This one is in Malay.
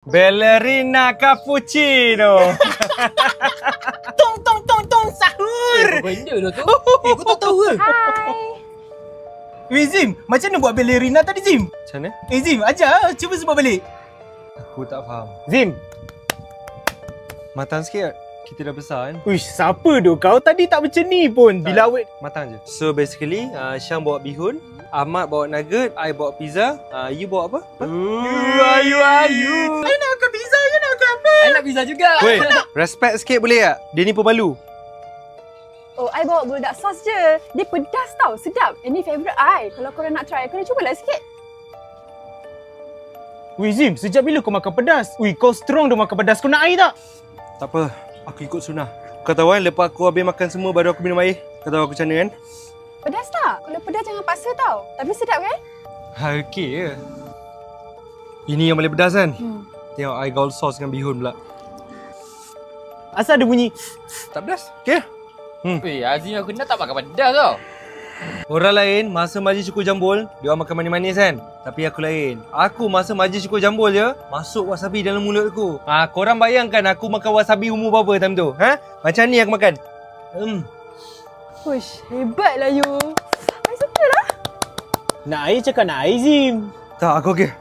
Ballerina cappuccino. Tong sahur. Benda lah tu. Kau tak tahu ke? Hai. Weh Zim, macam mana buat ballerina tadi Zim? Macam mana? Zim, ajar. Cuba sebut balik. Aku tak faham. Zim. Matang sikit. Kita dah besar kan? Uish, siapa tu? Kau tadi tak macam ni pun. Bila awet. Matang je. So basically, Syam bawa bihun, Ahmad bawa nugget, I bawa pizza, you bawa apa? Ayu. I nak makan pizza, you nak makan apa? I nak pizza juga. Weh, respect sikit boleh tak? Dia ni pemalu. Oh, I bawa buldak sos je. Dia pedas tau, sedap. Ini favourite I. Kalau korang nak try, korang cubalah sikit. Weh Zim, sejak bila kau makan pedas? Weh, kau strong dah makan pedas. Kau nak air tak? Tak apa, aku ikut sunnah. Kau tahu kan, lepas aku habis makan semua baru aku minum air. Kau tahu aku macam mana kan? Pedas tak? Kalau pedas jangan paksa tau. Tapi sedap kan? Okey je. Ini yang paling pedas kan? Tengok I gaul sos dengan bihun pula. Asal ada bunyi? Tak pedas? Okey. Weh, Azim aku nak tak makan pedas tau. Orang lain masa majlis cukur jambul, dia orang makan manis-manis kan? Tapi aku lain. Aku masa majlis cukur jambul je, masuk wasabi dalam mulut aku. Korang bayangkan aku makan wasabi umur berapa time tu? Macam ni aku makan. Uish, hebatlah you. I suka lah. Nak air cakap nak air Zim. Tak, aku okey.